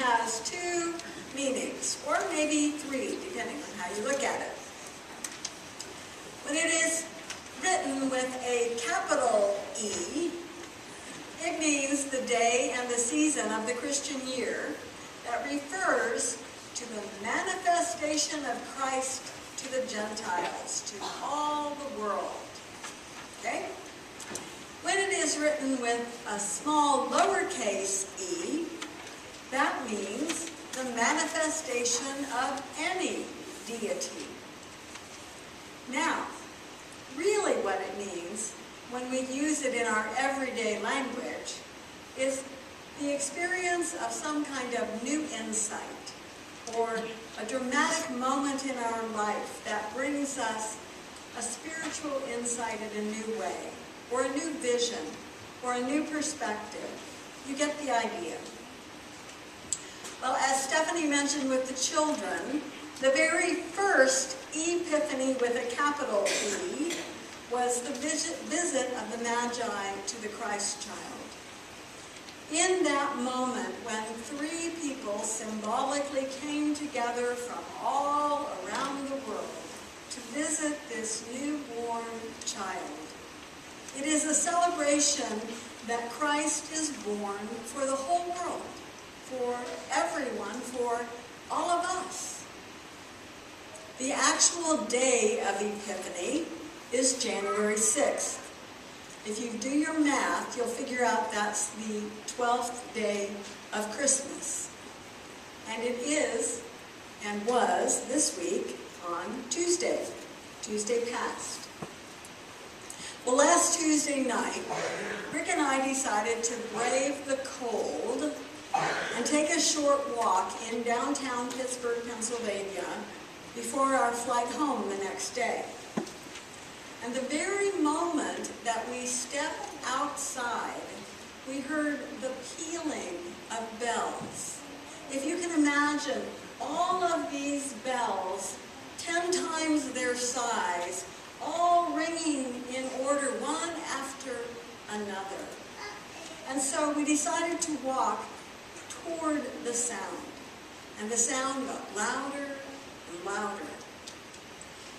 has two meanings, or maybe three, depending on how you look at it. When it is written with a capital E, it means the day and the season of the Christian year that refers to the manifestation of Christ to the Gentiles, to all the world. Okay? When it is written with a small lowercase e, that means the manifestation of any deity. Now, really what it means when we use it in our everyday language is the experience of some kind of new insight or a dramatic moment in our life that brings us a spiritual insight in a new way, or a new vision, or a new perspective. You get the idea. Well, as Stephanie mentioned with the children, the very first Epiphany with a capital E was the visit of the Magi to the Christ child. In that moment when three people symbolically came together from all around the world to visit this newborn child, it is a celebration that Christ is born for the whole world, for everyone, for all of us. The actual day of Epiphany is January 6th. If you do your math, you'll figure out that's the 12th day of Christmas. And it is, and was, this week on Tuesday past. Well, last Tuesday night, Rick and I decided to brave the cold and take a short walk in downtown Pittsburgh, Pennsylvania, before our flight home the next day. And the very moment that we stepped outside, we heard the pealing of bells. If you can imagine all of these bells, 10 times their size, all ringing in order, one after another. And so we decided to walk toward the sound. And the sound got louder and louder.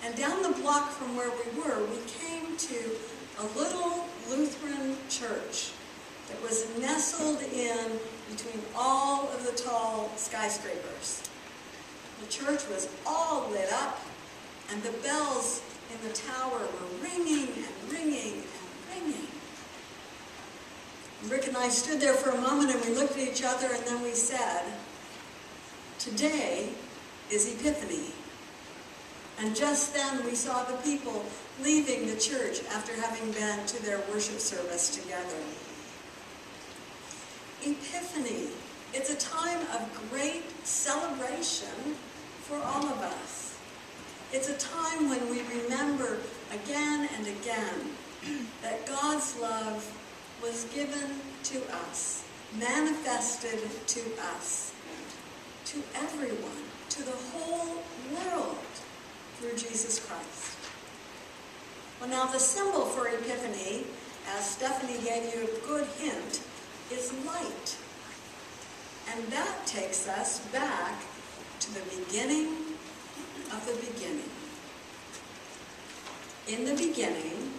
And down the block from where we were, we came to a little Lutheran church that was nestled in between all of the tall skyscrapers. The church was all lit up, and the bells in the tower were ringing and ringing and ringing. Rick and I stood there for a moment and we looked at each other and then we said, "Today is Epiphany." And just then we saw the people leaving the church after having been to their worship service together. Epiphany, it's a time of great celebration for all of us. It's a time when we remember again and again that God's love was given to us, manifested to us, to everyone, to the whole world through Jesus Christ. Well, now the symbol for Epiphany, as Stephanie gave you a good hint, is light. And that takes us back to the beginning of the beginning. In the beginning,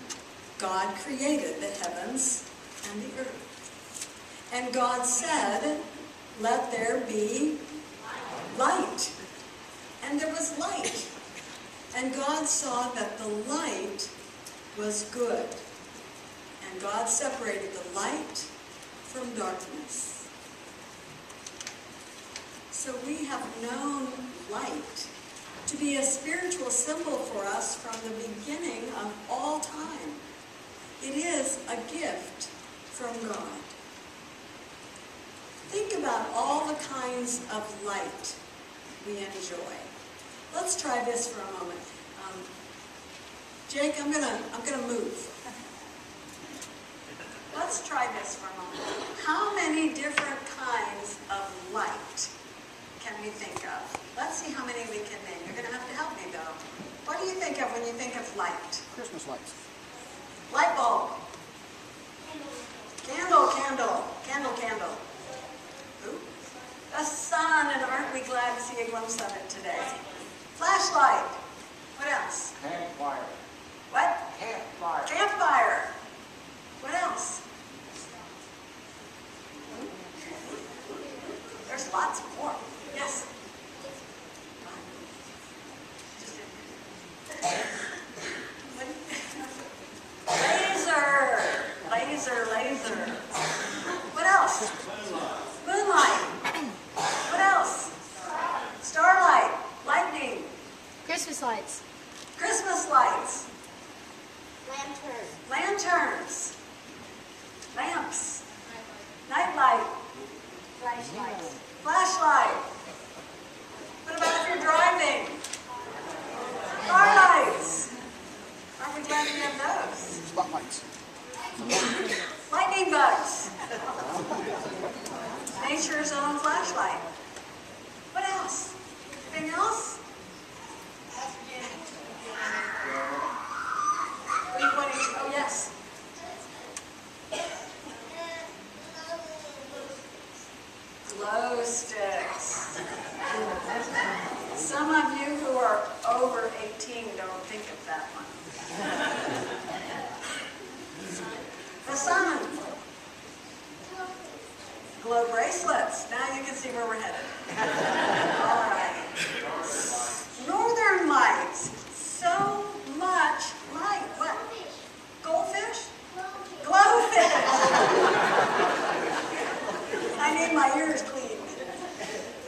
God created the heavens and the earth. And God said, "Let there be light." And there was light. And God saw that the light was good. And God separated the light from darkness. So we have known light to be a spiritual symbol for us from the beginning of all time. It is a gift from God. Think about all the kinds of light we enjoy. Let's try this for a moment. Jake, I'm gonna move. Let's try this for a moment. How many different kinds of light can we think of? Let's see how many we can name. You're gonna have to help me though. What do you think of when you think of light? Christmas lights. Light bulb. Candle, candle. Candle, candle. Ooh. A sun. we glad to see a glimpse of it today? Flashlight. What else? Campfire. What? Campfire. Campfire. What else? There's lots more. Yes? Laser. Laser, laser. What else? Moonlight. What else? Starlight. Lightning. Christmas lights. Christmas lights. Lantern. Lanterns. Lamps. Nightlight. Flashlights. Flashlight. What about if you're driving? Car lights. Aren't we glad we have those? Spotlights. Lightning bugs. Nature's own flashlight. What else? Anything else? What are you pointing to? Oh, yes. Glow sticks. Some of you who are over 18 don't think of that one. The sun. Glow bracelets. Now you can see where we're headed. All right. Northern lights. So much light. What? Goldfish? Glowfish. I need my ears cleaned.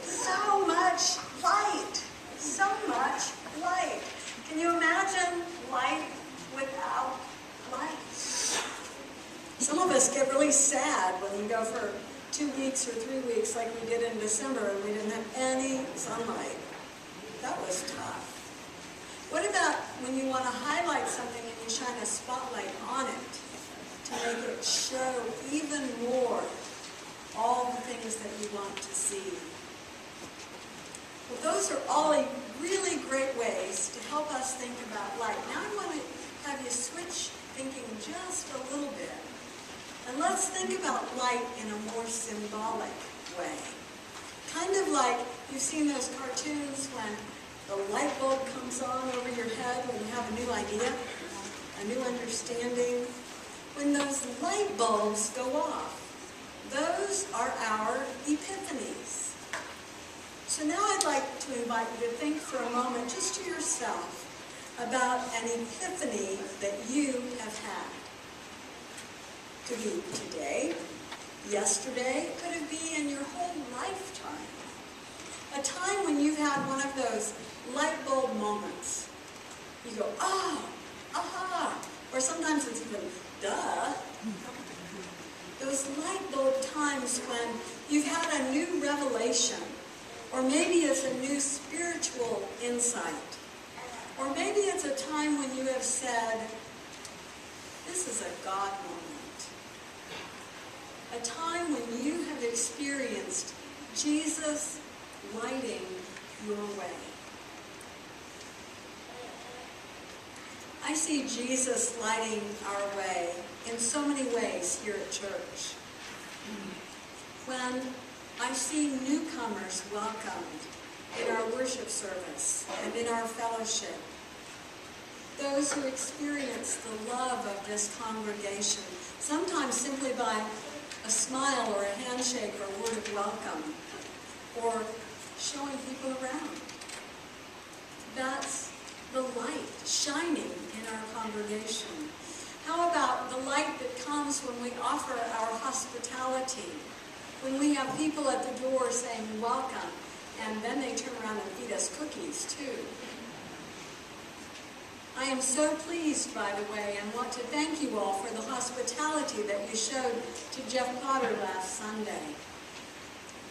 So much light. So much light. Can you imagine light without light? Some of us get really sad when we go for 2 weeks or 3 weeks like we did in December and we didn't have any sunlight. That was tough. What about when you want to highlight something and you shine a spotlight on it to make it show even more all the things that you want to see? Well, those are all really great ways to help us think about light. Now I want to have you switch thinking just a little bit. And let's think about light in a more symbolic way. Kind of like you've seen those cartoons when the light bulb comes on over your head when you have a new idea, a new understanding. When those light bulbs go off, those are our epiphanies. So now I'd like to invite you to think for a moment just to yourself about an epiphany that you have had. It could be today, yesterday, it could be in your whole lifetime. A time when you've had one of those light bulb moments. You go, oh, aha, or sometimes it's even, duh. Those light bulb times when you've had a new revelation, or maybe it's a new spiritual insight, or maybe it's a time when you have said, this is a God moment. A time when you have experienced Jesus lighting your way. I see Jesus lighting our way in so many ways here at church. When I see newcomers welcomed in our worship service and in our fellowship, those who experience the love of this congregation, sometimes simply by a smile or a handshake or a word of welcome, or showing people around. That's the light shining in our congregation. How about the light that comes when we offer our hospitality? When we have people at the door saying welcome, and then they turn around and feed us cookies too. I am so pleased, by the way, and want to thank you all for the hospitality that you showed to Jeff Potter last Sunday.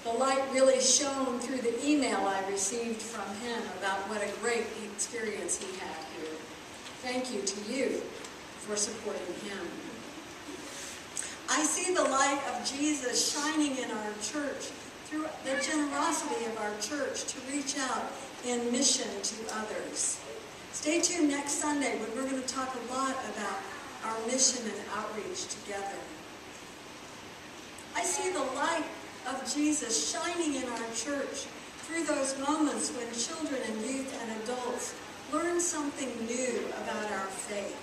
The light really shone through the email I received from him about what a great experience he had here. Thank you to you for supporting him. I see the light of Jesus shining in our church through the generosity of our church to reach out in mission to others. Stay tuned next Sunday when we're going to talk a lot about our mission and outreach together. I see the light of Jesus shining in our church through those moments when children and youth and adults learn something new about our faith.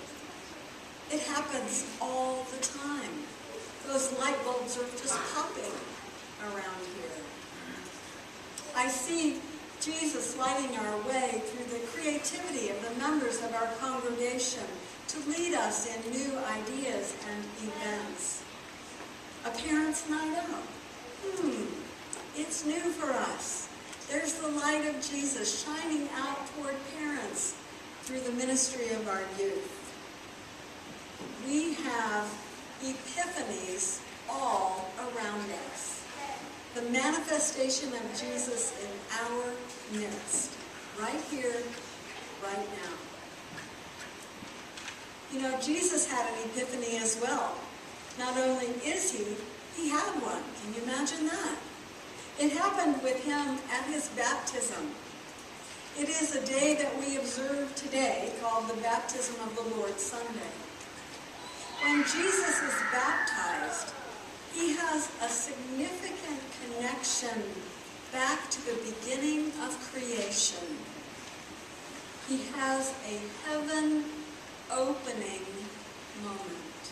It happens all the time. Those light bulbs are just popping around here. I see Jesus lighting our way through the creativity of the members of our congregation to lead us in new ideas and events. A parents' night out. It's new for us. There's the light of Jesus shining out toward parents through the ministry of our youth. We have epiphanies all around us. The manifestation of Jesus in our midst, right here, right now. You know, Jesus had an epiphany as well. Not only is he had one. Can you imagine that? It happened with him at his baptism. It is a day that we observe today called the Baptism of the Lord Sunday. When Jesus is baptized, he has a significant connection back to the beginning of creation. He has a heaven opening moment.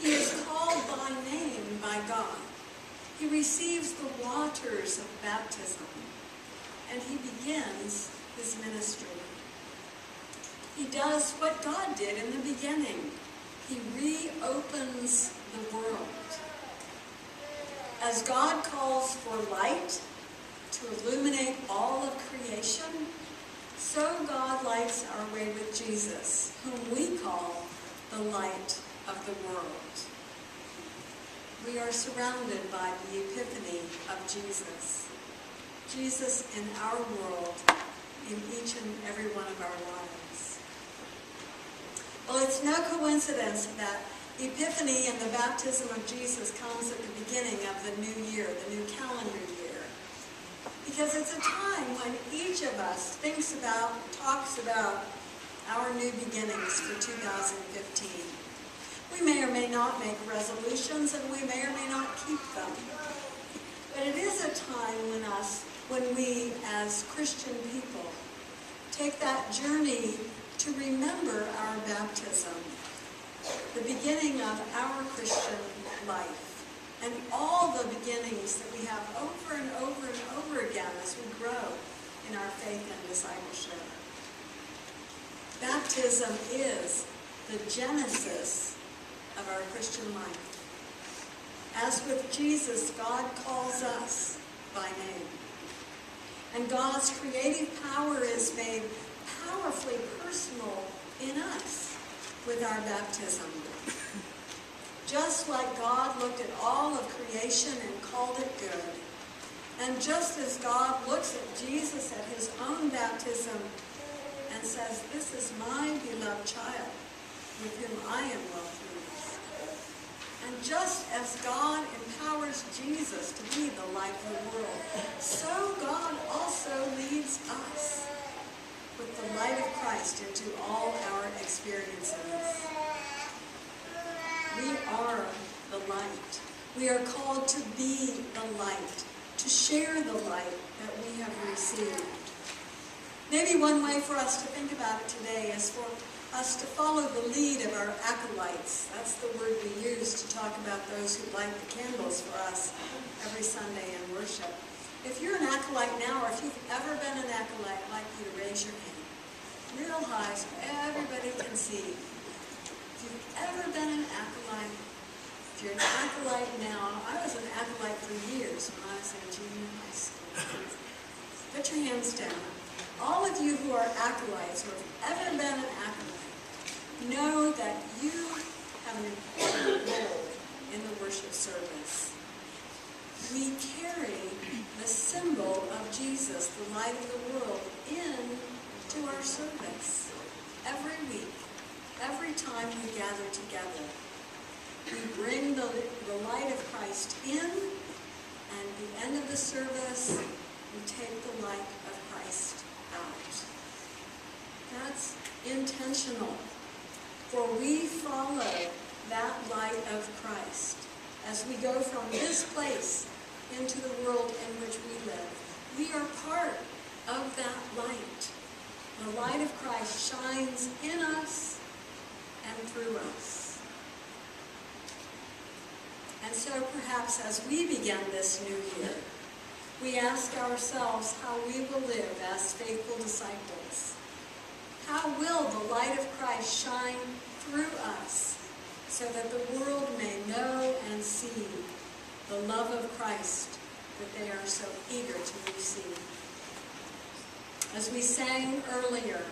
He is called by name by God. He receives the waters of baptism, and he begins his ministry. He does what God did in the beginning. He reopens the world. As God calls for light to illuminate all of creation, so God lights our way with Jesus, whom we call the light of the world. We are surrounded by the epiphany of Jesus. Jesus in our world, in each and every one of our lives. Well, it's no coincidence that Epiphany and the baptism of Jesus comes at the beginning of the new year, the new calendar year. Because it's a time when each of us thinks about, talks about our new beginnings for 2015. We may or may not make resolutions, and we may or may not keep them. But it is a time when we, as Christian people, take that journey to remember our baptism, the beginning of our Christian life, and all the beginnings that we have over and over and over again as we grow in our faith and discipleship. Baptism is the genesis of our Christian life. As with Jesus, God calls us by name. And God's creative power is made powerfully personal in us with our baptism. Just like God looked at all of creation and called it good, and just as God looks at Jesus at his own baptism and says, "This is my beloved child, with whom I am well pleased." And just as God empowers Jesus to be the light of the world, so God also leads us with the light of Christ into all our experiences. We are the light. We are called to be the light, to share the light that we have received. Maybe one way for us to think about it today is for us to follow the lead of our acolytes. That's the word we use to talk about those who light the candles for us every Sunday in worship. If you're an acolyte now, or if you've ever been an acolyte, I'd like you to raise your hand real high so everybody can see. If you've ever been an acolyte, if you're an acolyte now, I was an acolyte for years when I was in junior high school. Put your hands down. All of you who are acolytes, or have ever been an acolyte, know that you have an important role in the worship service. We carry the symbol of Jesus, the light of the world, into our service every week, every time we gather together. We bring the light of Christ in, and at the end of the service, we take the light of Christ out. That's intentional, for we follow that light of Christ as we go from this place into the world in which we live. We are part of that light. The light of Christ shines in us and through us. And so perhaps as we begin this new year, we ask ourselves how we will live as faithful disciples. How will the light of Christ shine through us so that the world may know and see the love of Christ that they are so eager to receive? As we sang earlier,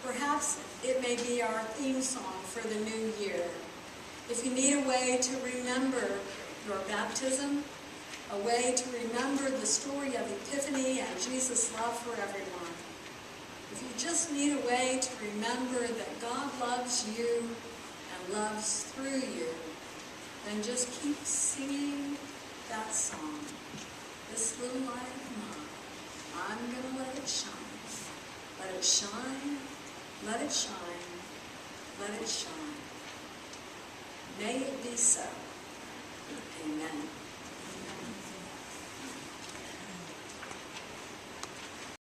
perhaps it may be our theme song for the new year. If you need a way to remember your baptism, a way to remember the story of Epiphany and Jesus' love for everyone, if you just need a way to remember that God loves you and loves through you, then just keep singing that song. This little light of mine, I'm going to let it shine. Let it shine, let it shine, let it shine. May it be so. Amen.